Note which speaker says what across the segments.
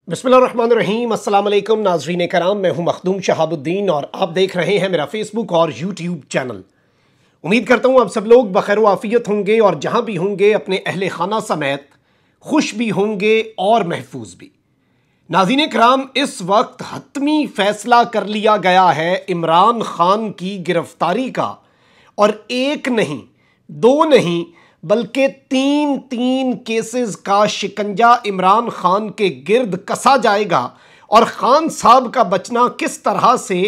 Speaker 1: बिस्मिल्लाहिर्रहमानिर्रहीम। अस्सलाम वालेकुम नाज़रीन कराम, मैं हूं मखदूम शहाबुद्दीन और आप देख रहे हैं मेरा फेसबुक और यूट्यूब चैनल। उम्मीद करता हूं आप सब लोग बखैर आफियत होंगे और जहां भी होंगे अपने अहले खाना समेत खुश भी होंगे और महफूज भी। नाज़रीन कराम, इस वक्त हतमी फैसला कर लिया गया है इमरान खान की गिरफ्तारी का, और एक नहीं दो नहीं बल्कि तीन केसेस का शिकंजा इमरान खान के गिर्द कसा जाएगा और खान साहब का बचना किस तरह से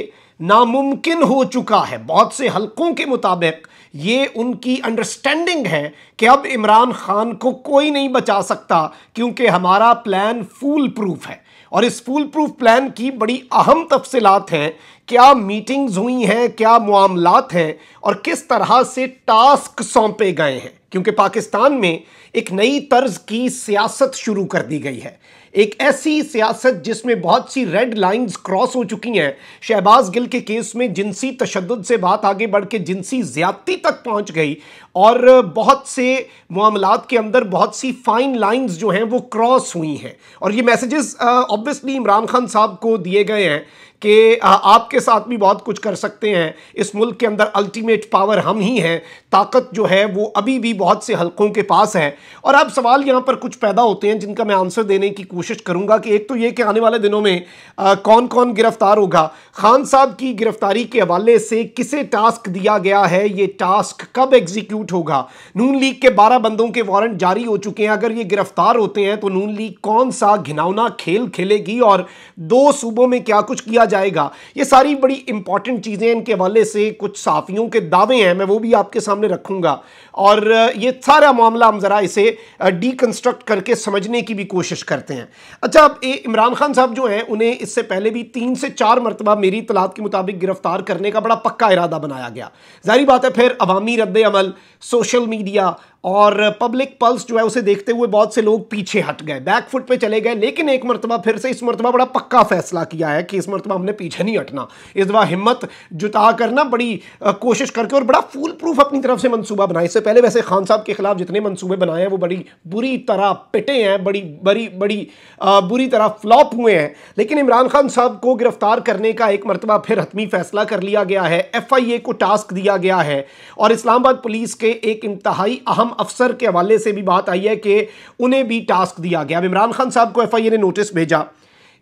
Speaker 1: नामुमकिन हो चुका है। बहुत से हलकों के मुताबिक ये उनकी अंडरस्टैंडिंग है कि अब इमरान खान को कोई नहीं बचा सकता क्योंकि हमारा प्लान फूल प्रूफ है। और इस फूल प्रूफ प्लान की बड़ी अहम तफसीलात हैं, क्या मीटिंग्स हुई हैं, क्या मामलात हैं और किस तरह से टास्क सौंपे गए हैं। क्योंकि पाकिस्तान में एक नई तर्ज की सियासत शुरू कर दी गई है, एक ऐसी सियासत जिसमें बहुत सी रेड लाइंस क्रॉस हो चुकी हैं। शहबाज गिल के केस में जिनसी तशद्दुद से बात आगे बढ़ के जिनसी ज्यादती तक पहुंच गई और बहुत से मामलात के अंदर बहुत सी फाइन लाइंस जो हैं वो क्रॉस हुई हैं। और ये मैसेजेस ऑब्वियसली इमरान खान साहब को दिए गए हैं कि आपके साथ भी बहुत कुछ कर सकते हैं, इस मुल्क के अंदर अल्टीमेट पावर हम ही हैं, ताकत जो है वो अभी भी बहुत से हलकों के पास है। और अब सवाल यहाँ पर कुछ पैदा होते हैं जिनका मैं आंसर देने की कोशिश करूँगा कि एक तो ये कि आने वाले दिनों में कौन कौन गिरफ्तार होगा। खान साहब की गिरफ्तारी के हवाले से किसे टास्क दिया गया है, ये टास्क कब एग्जीक्यूट होगा। नून लीग के 12 बंदों के वारंट जारी हो चुके हैं, अगर ये गिरफ्तार होते हैं तो नून लीग कौन सा घिनौना खेल खेलेगी और 2 सूबों में क्या कुछ किया जाएगा। ये सारी बड़ी इंपॉर्टेंट चीजें, इनके हवाले से कुछ सहाफियों के दावे हैं, मैं वो भी आपके सामने रखूंगा और ये सारा मामला हम जरा इसे डीकंस्ट्रक्ट करके समझने की भी कोशिश करते हैं। अच्छा, अब इमरान खान साहब जो हैं उन्हें इससे पहले भी 3 से 4 मरतबा मेरी इत्तलात के मुताबिक गिरफ्तार करने का बड़ा पक्का इरादा बनाया गया। जाहिर बात है फिर अवामी रद्द अमल, सोशल मीडिया और पब्लिक पल्स जो है उसे देखते हुए बहुत से लोग पीछे हट गए, बैकफुट पे चले गए। लेकिन एक मरतबा फिर से इस मरतबा बड़ा पक्का फैसला किया है कि इस मरतबा हमने पीछे नहीं हटना। इस दफा हिम्मत जुटा करना बड़ी कोशिश करके और बड़ा फूल प्रूफ अपनी तरफ से मंसूबा बनाए। इससे पहले वैसे खान साहब के खिलाफ जितने मंसूबे बनाए हैं वो बड़ी बुरी तरह पिटे हैं, बड़ी बुरी तरह फ्लॉप हुए हैं। लेकिन इमरान खान साहब को गिरफ्तार करने का एक मरतबा फिर हतमी फैसला कर लिया गया है। FIA को टास्क दिया गया है और इस्लामाबाद पुलिस के एक इंतहाई अहम अफसर के हवाले से भी बात आई है कि उन्हें भी टास्क दिया गया। अब इमरान खान साहब को FIA ने नोटिस भेजा।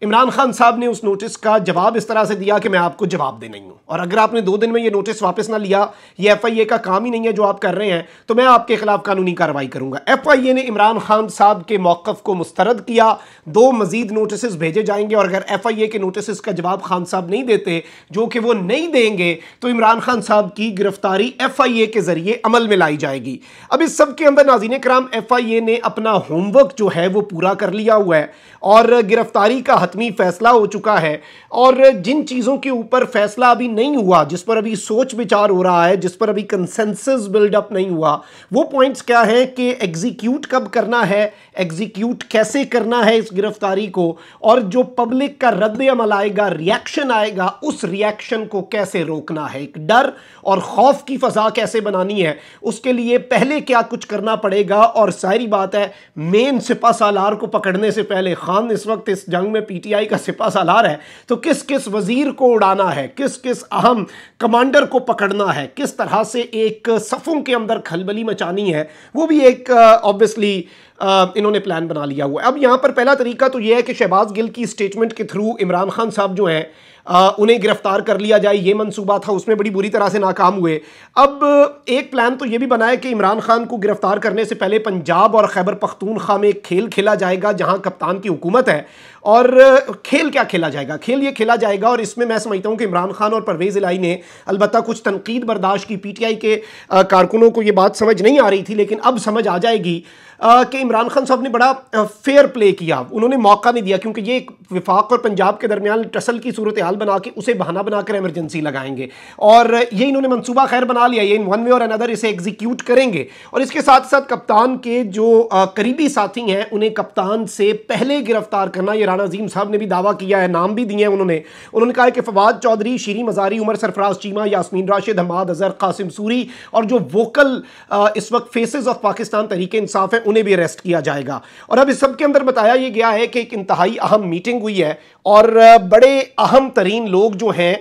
Speaker 1: इमरान खान साहब ने उस नोटिस का जवाब इस तरह से दिया कि मैं आपको जवाब दे नहीं हूं, और अगर आपने 2 दिन में ये नोटिस वापस ना लिया, ये FIA का काम ही नहीं है जो आप कर रहे हैं, तो मैं आपके खिलाफ कानूनी कार्रवाई करूंगा। FIA ने इमरान खान साहब के मौक़िफ़ को मुस्तरद किया। 2 मजीद नोटिस भेजे जाएंगे और अगर FIA के नोटिस का जवाब खान साहब नहीं देते, जो कि वो नहीं देंगे, तो इमरान खान साहब की गिरफ्तारी FIA के जरिए अमल में लाई जाएगी। अब इस सब के अंदर नाज़रीन कराम, FIA ने अपना होमवर्क जो है वो पूरा कर लिया हुआ है और गिरफ्तारी का हतमी फैसला हो चुका है। और जिन चीज़ों के ऊपर फैसला अभी नहीं हुआ, जिस पर अभी सोच विचार हो रहा है, जिस पर अभी कंसेंसस बिल्डअप नहीं हुआ, वो पॉइंट्स क्या है कि एग्जीक्यूट कब करना है, एग्जीक्यूट कैसे करना है इस गिरफ्तारी को, और जो पब्लिक का रद्द अमल आएगा, रिएक्शन आएगा, उस रिएक्शन को कैसे रोकना है, एक डर और खौफ की फजा कैसे बनानी है, उसके लिए पहले क्या कुछ करना पड़ेगा। और सारी बात है, मेन सिपा सालार को पकड़ने से पहले, खान इस वक्त इस जंग में PTI का सिपा सालार है, तो किस किस वजीर को उड़ाना है, किस किस अहम कमांडर को पकड़ना है, किस तरह से एक सफ़ों के अंदर खलबली मचानी है, वो भी एक ऑब्वियसली इन्होंने प्लान बना लिया हुआ है। अब यहाँ पर पहला तरीका तो यह है कि शहबाज गिल की स्टेटमेंट के थ्रू इमरान खान साहब जो हैं उन्हें गिरफ्तार कर लिया जाए। ये मंसूबा था, उसमें बड़ी बुरी तरह से नाकाम हुए। अब एक प्लान तो ये भी बना है कि इमरान खान को गिरफ्तार करने से पहले पंजाब और खैबर पख्तूनख्वा में एक खेल खेला जाएगा जहां कप्तान की हुकूमत है। और खेल क्या खेला जाएगा, खेल ये खेला जाएगा, और इसमें मैं समझता हूं कि इमरान खान और परवेज़ इलाही ने अलबत्ता कुछ तनकीद बर्दाश्त की। PTI के कारकुनों को ये बात समझ नहीं आ रही थी, लेकिन अब समझ आ जाएगी कि इमरान खान साहब ने बड़ा फेयर प्ले किया। उन्होंने मौका नहीं दिया, क्योंकि ये एक विफाक और पंजाब के दरमियान टसल की सूरत हाल बना के उसे बहाना बनाकर इमरजेंसी लगाएंगे, और ये इन्होंने मंसूबा खैर बना लिया। ये इन वन वे और अनदर इसे एग्जीक्यूट करेंगे। और इसके साथ साथ कप्तान के जो करीबी साथी हैं उन्हें कप्तान से पहले गिरफ्तार करना, ये राना अजीम साहब ने भी दावा किया है, नाम भी दिए हैं उन्होंने कहा है कि फवाद चौधरी, शीरी मजारी, उमर सरफराज चीमा, यास्मीन राशिद, हमाद अजहर, कासिम सूरी और जो वोकल इस वक्त फेसेस ऑफ पाकिस्तान तहरीक इंसाफ है, उन्हें भी अरेस्ट किया जाएगा। और अब इस सब के अंदर बताया यह गया है कि एक इंतहाई अहम मीटिंग हुई है और बड़े अहम तरीन लोग जो हैं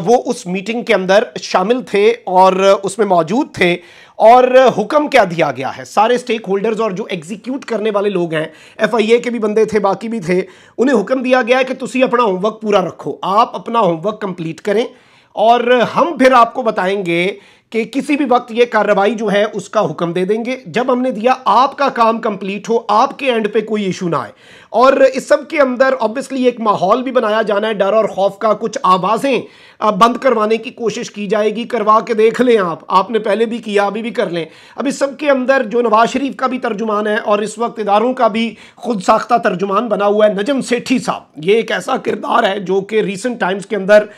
Speaker 1: वो उस मीटिंग के अंदर शामिल थे और उसमें मौजूद थे। और हुक्म क्या दिया गया है, सारे स्टेक होल्डर्स और जो एग्जीक्यूट करने वाले लोग हैं, FIA के भी बंदे थे, बाकी भी थे, उन्हें हुक्म दिया गया है कि तुसी अपना होमवर्क पूरा रखो, आप अपना होमवर्क कंप्लीट करें और हम फिर आपको बताएंगे कि किसी भी वक्त ये कार्रवाई जो है उसका हुक्म दे देंगे। जब हमने दिया आपका काम कंप्लीट हो, आपके एंड पे कोई इशू ना आए। और इस सब के अंदर ऑब्वियसली एक माहौल भी बनाया जाना है डर और खौफ का, कुछ आवाज़ें बंद करवाने की कोशिश की जाएगी। करवा के देख लें, आपने पहले भी किया, अभी भी कर लें। अब इस सब के अंदर जो नवाज शरीफ का भी तर्जुमान है और इस वक्त इदारों का भी खुद साख्ता तर्जुमान बना हुआ है नजम सेठी साहब, ये एक ऐसा किरदार है जो कि रीसेंट टाइम्स के अंदर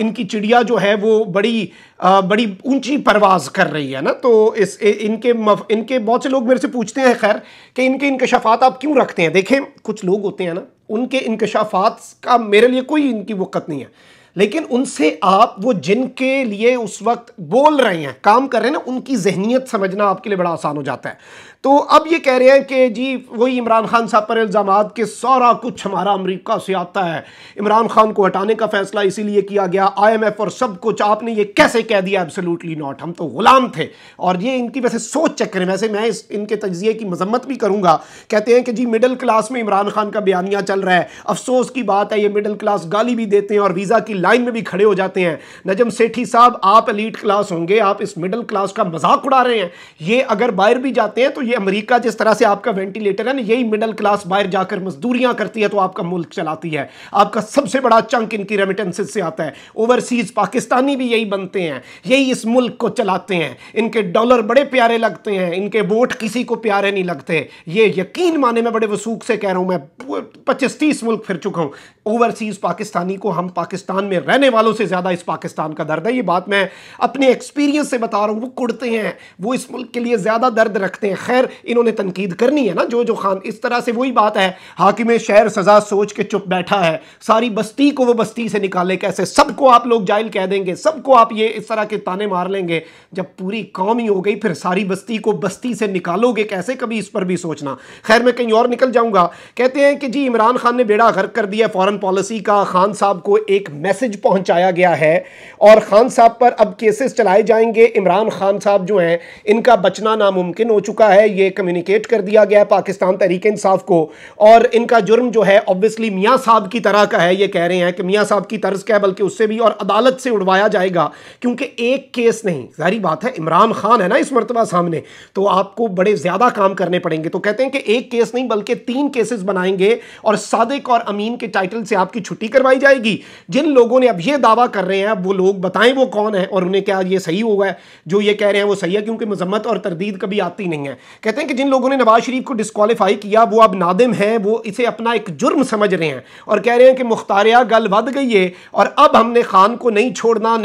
Speaker 1: इनकी चिड़िया जो है वो बड़ी ऊंची परवाज कर रही है ना। तो इनके बहुत से लोग मेरे से पूछते हैं खैर कि इनके इंकशाफात आप क्यों रखते हैं। देखें, कुछ लोग होते हैं ना, उनके इंकशाफात का मेरे लिए कोई इनकी वक़्त नहीं है, लेकिन उनसे आप वो जिनके लिए उस वक्त बोल रहे हैं, काम कर रहे हैं ना, उनकी जहनीत समझना आपके लिए बड़ा आसान हो जाता है। तो अब ये कह रहे हैं कि जी वही इमरान खान साहब पर इल्ज़ामात के सारा कुछ हमारा अमेरिका से आता है, इमरान खान को हटाने का फैसला इसीलिए किया गया, IMF और सब कुछ, आपने ये कैसे कह दिया। एब्सोल्युटली नॉट, हम तो गुलाम थे। और ये इनकी वैसे सोच चक्कर है, वैसे मैं इनके तज्जिए की मजम्मत भी करूंगा। कहते हैं कि जी मिडिल क्लास में इमरान खान का बयानिया चल रहा है, अफसोस की बात है ये मिडिल क्लास गाली भी देते हैं और वीज़ा की लाइन में भी खड़े हो जाते हैं। नजम सेठी साहब, आप एलीट क्लास होंगे, आप इस मिडिल क्लास का मजाक उड़ा रहे हैं। ये अगर बाहर भी जाते हैं तो ये अमेरिका जिस तरह से आपका वेंटिलेटर है ना, यही मिडिल क्लास बाहर जाकर मजदूरियां करती है तो आपका मुल्क चलाती है। आपका सबसे बड़ा चंक इनकी रेमिटेंसेस से आता है। ओवरसीज पाकिस्तानी भी यही बनते हैं, यही इस मुल्क को चलाते हैं। इनके डॉलर बड़े प्यारे लगते हैं, इनके वोट किसी को प्यारे नहीं लगते। ये यकीन माने, मैं बड़े वसूख से कह रहा हूं, मैं 25-30 मुल्क फिर चुका हूं। ओवरसीज पाकिस्तानी को हम पाकिस्तान में रहने वालों से ज्यादा इस पाकिस्तान का दर्द है। ये बात मैं अपने एक्सपीरियंस से बता रहा हूं। वो कुड़ते हैं, वो इस मुल्क के लिए ज्यादा दर्द रखते हैं। खैर, इन्होंने तनकीद करनी है ना, जो खान इस तरह से, वही बात है, हाकिम शहर सजा सोच के चुप बैठा है, सारी बस्ती को वो बस्ती से निकाले कैसे, सबको आप लोग जाहिल कह देंगे, सबको आप ये इस तरह के ताने मार लेंगे। जब पूरी कौम ही हो गई, फिर सारी बस्ती को बस्ती से निकालोगे कैसे, कभी इस पर भी सोचना। खैर, मैं कहीं और निकल जाऊंगा। कहते हैं कि जी इमरान खान ने बेड़ा गर्क कर दिया फॉरेन पॉलिसी का। खान साहब को एक मैसेज पहुंचाया गया है और खान साहब पर अब केसेस चलाए जाएंगे। इमरान खान साहब जो हैं, इनका बचना नामुमकिन हो चुका है, ये कम्युनिकेट कर दिया गया पाकिस्तान तहरीक इंसाफ को। और इनका जुर्म जो है ऑब्वियसली मियाँ साहब की तरह का है। ये कह रहे हैं कि मियाँ साहब की तर्ज क्या है, बल्कि उससे भी, और अदालत से उड़वाया जाएगा, क्योंकि एक केस नहीं, जाहिर बात है इमरान खान है ना इस मरतबा सामने, तो आपको बड़े ज्यादा काम करने पड़ेंगे। तो कहते हैं कि एक केस नहीं बल्कि 3 केसेस बनाएंगे और सादिक और अमीन के टाइटल से आपकी छुट्टी करवाई जाएगी। जिन लोगों ने अब ये दावा कर रहे हैं वो लोग बताएं वो कौन है और उन्हें क्या ये सही हुआ है जो ये कह रहे हैं वो सही है, क्योंकि मजम्मत और तरदीद कभी आती नहीं है। कहते हैं कि जिन लोगों ने नवाज शरीफ को डिस्क्वालीफाई किया वो अब नादिम हैं, वो इसे अपना एक जुर्म समझ रहे हैं और कह रहे हैं कि मुख्तारिया गल वध गई है और अब हमने खान को नहीं छोड़ना।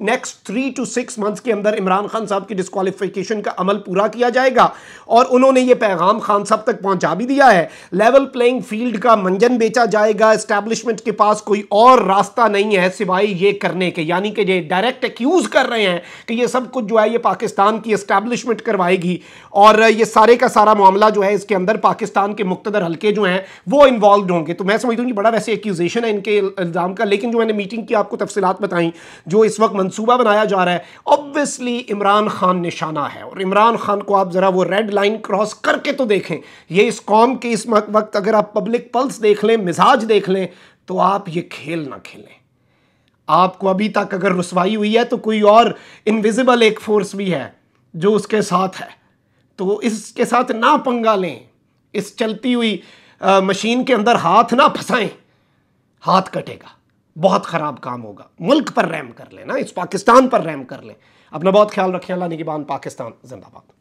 Speaker 1: नेक्स्ट 3 to 6 मंथ्स के अंदर इमरान खान साहब की डिस्क्वालिफिकेशन का अमल पूरा किया जाएगा। और उन्होंने ये पैगाम खान साहब तक पहुंचा भी दिया है। लेवल प्लेइंग फील्ड का मंजन बेचा जाएगा, एस्टैब्लिशमेंट के पास कोई और रास्ता नहीं है सिवाय ये करने के, यानी कि ये डायरेक्ट एक्यूज कर रहे हैं कि ये सब कुछ जो है ये पाकिस्तान की एस्टैब्लिशमेंट करवाएगी और ये सारे का सारा मामला जो है इसके अंदर पाकिस्तान के मुक्तदर हल्के जो हैं वो इन्वॉल्व होंगे। तो मैं समझता हूँ कि बड़ा वैसे एक्यूजेशन है इनके इल्ज़ाम का, लेकिन जो मैंने मीटिंग की आपको तफसीलात बताई, जो इस वक्त मंसूबा बनाया जा रहा है, ऑब्वियसली इमरान खान निशाना है। और इमरान खान को आप जरा वो रेड लाइन क्रॉस करके तो देखें, ये इस कौम के इस वक्त अगर आप पब्लिक पल्स देख लें, मिजाज देख लें, तो आप ये खेल ना खेलें। आपको अभी तक अगर रुसवाई हुई है तो कोई और इनविजिबल एक फोर्स भी है जो उसके साथ है, तो इसके साथ ना पंगा लें। इस चलती हुई मशीन के अंदर हाथ ना फंसाएं, हाथ कटेगा, बहुत खराब काम होगा। मुल्क पर रहम कर लें ना, इस पाकिस्तान पर रहम कर लें। अपना बहुत ख्याल रखें। अल्लाह निगहबान। पाकिस्तान जिंदाबाद।